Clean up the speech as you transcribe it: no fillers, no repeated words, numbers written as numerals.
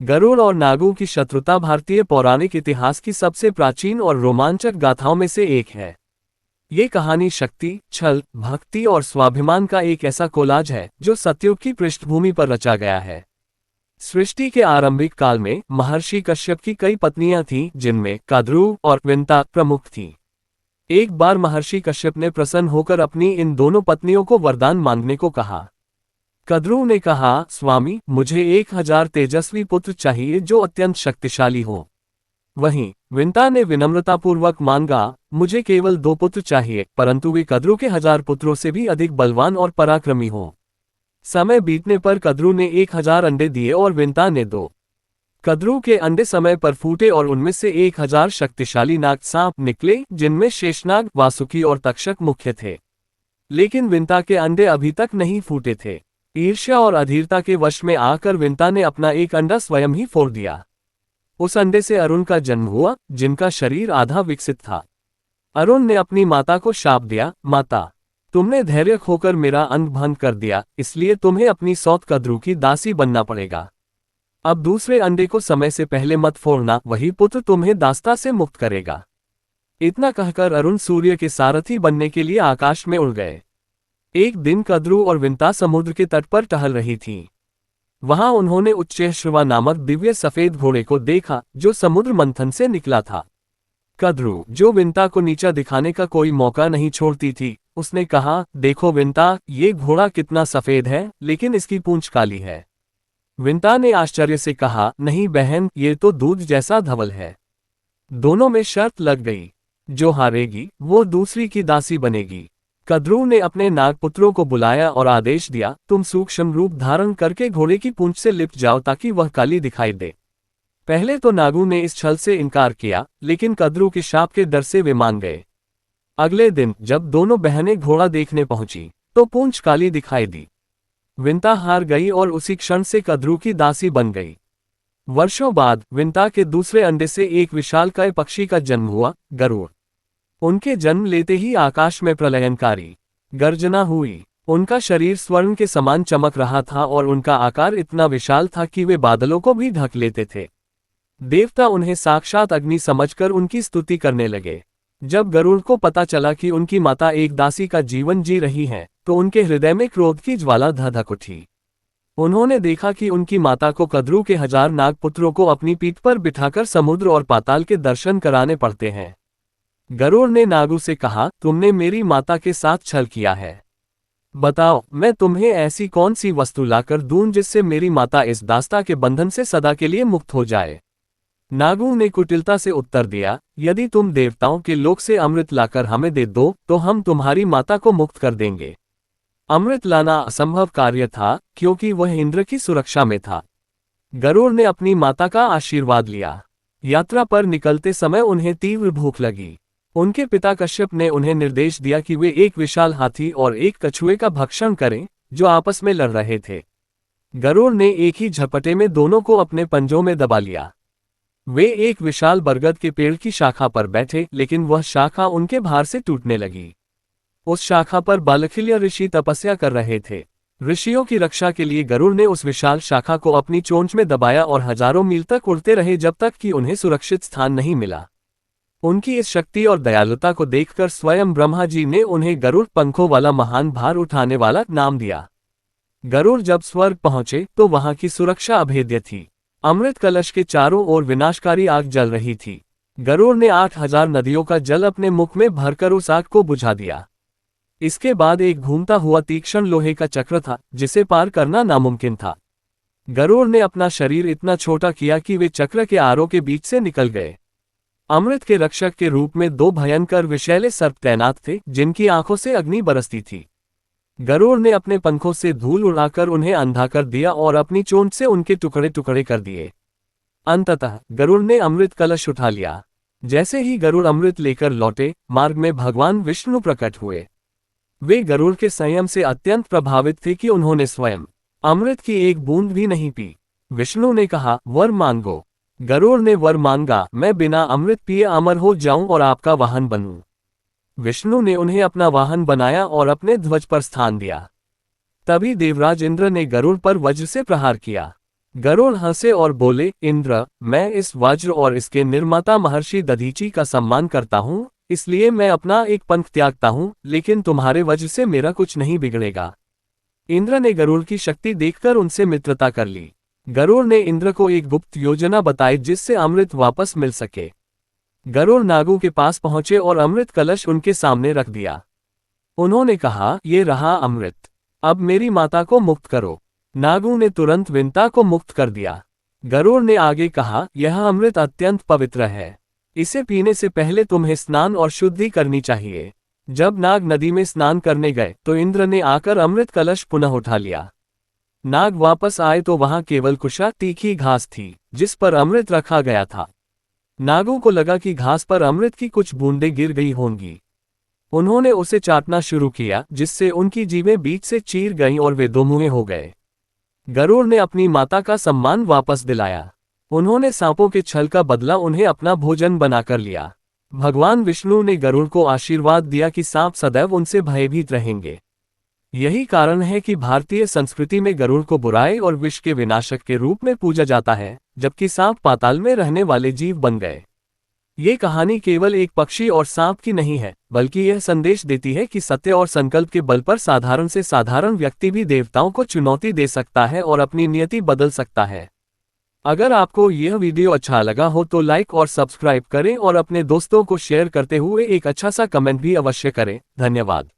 गरुड़ और नागों की शत्रुता भारतीय पौराणिक इतिहास की सबसे प्राचीन और रोमांचक गाथाओं में से एक है। ये कहानी शक्ति, छल, भक्ति और स्वाभिमान का एक ऐसा कोलाज है जो सतयुग की पृष्ठभूमि पर रचा गया है। सृष्टि के आरंभिक काल में महर्षि कश्यप की कई पत्नियां थीं, जिनमें कद्रू और विंता प्रमुख थीं। एक बार महर्षि कश्यप ने प्रसन्न होकर अपनी इन दोनों पत्नियों को वरदान मांगने को कहा। कद्रू ने कहा, स्वामी, मुझे 1000 तेजस्वी पुत्र चाहिए जो अत्यंत शक्तिशाली हो। वहीं विंता ने विनम्रतापूर्वक मांगा, मुझे केवल 2 पुत्र चाहिए, परंतु वे कद्रू के 1000 पुत्रों से भी अधिक बलवान और पराक्रमी हो। समय बीतने पर कद्रू ने 1000 अंडे दिए और विंता ने 2। कद्रू के अंडे समय पर फूटे और उनमें से 1000 शक्तिशाली नाग सांप निकले, जिनमें शेषनाग, वासुकी और तक्षक मुख्य थे। लेकिन विंता के अंडे अभी तक नहीं फूटे थे। ईर्ष्या और अधीरता के वश में आकर विंता ने अपना एक अंडा स्वयं ही फोड़ दिया। उस अंडे से अरुण का जन्म हुआ, जिनका शरीर आधा विकसित था। अरुण ने अपनी माता को शाप दिया, माता, तुमने धैर्य खोकर मेरा अंग भंग कर दिया, इसलिए तुम्हें अपनी सौत कद्रू की दासी बनना पड़ेगा। अब दूसरे अंडे को समय से पहले मत फोड़ना, वही पुत्र तुम्हें दासता से मुक्त करेगा। इतना कहकर अरुण सूर्य के सारथी बनने के लिए आकाश में उड़ गए। एक दिन कद्रू और विंता समुद्र के तट पर टहल रही थीं। वहां उन्होंने उच्चैःश्रवा नामक दिव्य सफेद घोड़े को देखा, जो समुद्र मंथन से निकला था। कद्रू, जो विंता को नीचा दिखाने का कोई मौका नहीं छोड़ती थी, उसने कहा, देखो विंता, ये घोड़ा कितना सफेद है, लेकिन इसकी पूंछ काली है। विंता ने आश्चर्य से कहा, नहीं बहन, ये तो दूध जैसा धवल है। दोनों में शर्त लग गई, जो हारेगी वो दूसरी की दासी बनेगी। कद्रू ने अपने नागपुत्रों को बुलाया और आदेश दिया, तुम सूक्ष्म रूप धारण करके घोड़े की पूंछ से लिपट जाओ ताकि वह काली दिखाई दे। पहले तो नागू ने इस छल से इनकार किया, लेकिन कद्रू के शाप के डर से वे मान गए। अगले दिन जब दोनों बहनें घोड़ा देखने पहुंची तो पूंछ काली दिखाई दी। विंता हार गई और उसी क्षण से कद्रू की दासी बन गई। वर्षों बाद विंता के दूसरे अंडे से एक विशालकाय पक्षी का जन्म हुआ, गरुड़। उनके जन्म लेते ही आकाश में प्रलयंकारी गर्जना हुई। उनका शरीर स्वर्ण के समान चमक रहा था और उनका आकार इतना विशाल था कि वे बादलों को भी ढक लेते थे। देवता उन्हें साक्षात अग्नि समझकर उनकी स्तुति करने लगे। जब गरुड़ को पता चला कि उनकी माता एक दासी का जीवन जी रही है, तो उनके हृदय में क्रोध की ज्वाला धधक उठी। उन्होंने देखा कि उनकी माता को कद्रू के 1000 नागपुत्रों को अपनी पीठ पर बिठाकर समुद्र और पाताल के दर्शन कराने पड़ते हैं। गरुड़ ने नागू से कहा, तुमने मेरी माता के साथ छल किया है। बताओ, मैं तुम्हें ऐसी कौन सी वस्तु लाकर दूं जिससे मेरी माता इस दास्ता के बंधन से सदा के लिए मुक्त हो जाए। नागू ने कुटिलता से उत्तर दिया, यदि तुम देवताओं के लोक से अमृत लाकर हमें दे दो तो हम तुम्हारी माता को मुक्त कर देंगे। अमृत लाना असंभव कार्य था, क्योंकि वह इंद्र की सुरक्षा में था। गरुड़ ने अपनी माता का आशीर्वाद लिया। यात्रा पर निकलते समय उन्हें तीव्र भूख लगी। उनके पिता कश्यप ने उन्हें निर्देश दिया कि वे एक विशाल हाथी और एक कछुए का भक्षण करें, जो आपस में लड़ रहे थे। गरुड़ ने एक ही झपटे में दोनों को अपने पंजों में दबा लिया। वे एक विशाल बरगद के पेड़ की शाखा पर बैठे, लेकिन वह शाखा उनके भार से टूटने लगी। उस शाखा पर बालखिल्य ऋषि तपस्या कर रहे थे। ऋषियों की रक्षा के लिए गरुड़ ने उस विशाल शाखा को अपनी चोंच में दबाया और हजारों मील तक उड़ते रहे, जब तक कि उन्हें सुरक्षित स्थान नहीं मिला। उनकी इस शक्ति और दयालुता को देखकर स्वयं ब्रह्मा जी ने उन्हें गरुड़ पंखों वाला महान भार उठाने वाला नाम दिया। गरुड़ जब स्वर्ग पहुंचे तो वहां की सुरक्षा अभेद्य थी। अमृत कलश के चारों ओर विनाशकारी आग जल रही थी। गरुड़ ने 8000 नदियों का जल अपने मुख में भरकर उस आग को बुझा दिया। इसके बाद एक घूमता हुआ तीक्ष्ण लोहे का चक्र था, जिसे पार करना नामुमकिन था। गरुड़ ने अपना शरीर इतना छोटा किया कि वे चक्र के आरों के बीच से निकल गए। अमृत के रक्षक के रूप में 2 भयंकर विषैले सर्प तैनात थे, जिनकी आंखों से अग्नि बरसती थी। गरुड़ ने अपने पंखों से धूल उड़ाकर उन्हें अंधा कर दिया और अपनी चोंच से उनके टुकड़े टुकड़े कर दिए। अंततः गरुड़ ने अमृत कलश उठा लिया। जैसे ही गरुड़ अमृत लेकर लौटे, मार्ग में भगवान विष्णु प्रकट हुए। वे गरुड़ के संयम से अत्यंत प्रभावित थे कि उन्होंने स्वयं अमृत की एक बूंद भी नहीं पी। विष्णु ने कहा, वर मांगो। गरुड़ ने वर मांगा, मैं बिना अमृत पिए अमर हो जाऊं और आपका वाहन बनूं। विष्णु ने उन्हें अपना वाहन बनाया और अपने ध्वज पर स्थान दिया। तभी देवराज इंद्र ने गरुड़ पर वज्र से प्रहार किया। गरुड़ हंसे और बोले, इंद्र, मैं इस वज्र और इसके निर्माता महर्षि दधीची का सम्मान करता हूँ, इसलिए मैं अपना एक पंख त्यागता हूँ, लेकिन तुम्हारे वज्र से मेरा कुछ नहीं बिगड़ेगा। इंद्र ने गरुड़ की शक्ति देखकर उनसे मित्रता कर ली। गरुड़ ने इंद्र को एक गुप्त योजना बताई जिससे अमृत वापस मिल सके। गरुड़ नागों के पास पहुंचे और अमृत कलश उनके सामने रख दिया। उन्होंने कहा, ये रहा अमृत, अब मेरी माता को मुक्त करो। नागों ने तुरंत विंता को मुक्त कर दिया। गरुड़ ने आगे कहा, यह अमृत अत्यंत पवित्र है, इसे पीने से पहले तुम्हें स्नान और शुद्धि करनी चाहिए। जब नाग नदी में स्नान करने गए तो इंद्र ने आकर अमृत कलश पुनः उठा लिया। नाग वापस आए तो वहां केवल कुशा तीखी घास थी जिस पर अमृत रखा गया था। नागों को लगा कि घास पर अमृत की कुछ बूंदें गिर गई होंगी। उन्होंने उसे चाटना शुरू किया जिससे उनकी जीभें बीच से चीर गईं और वे दोमुहे हो गए। गरुड़ ने अपनी माता का सम्मान वापस दिलाया। उन्होंने सांपों के छल का बदला उन्हें अपना भोजन बनाकर लिया। भगवान विष्णु ने गरुड़ को आशीर्वाद दिया कि सांप सदैव उनसे भयभीत रहेंगे। यही कारण है कि भारतीय संस्कृति में गरुड़ को बुराई और विष के विनाशक के रूप में पूजा जाता है, जबकि सांप पाताल में रहने वाले जीव बन गए। ये कहानी केवल एक पक्षी और सांप की नहीं है, बल्कि यह संदेश देती है कि सत्य और संकल्प के बल पर साधारण से साधारण व्यक्ति भी देवताओं को चुनौती दे सकता है और अपनी नियति बदल सकता है। अगर आपको यह वीडियो अच्छा लगा हो तो लाइक और सब्सक्राइब करें और अपने दोस्तों को शेयर करते हुए एक अच्छा सा कमेंट भी अवश्य करें। धन्यवाद।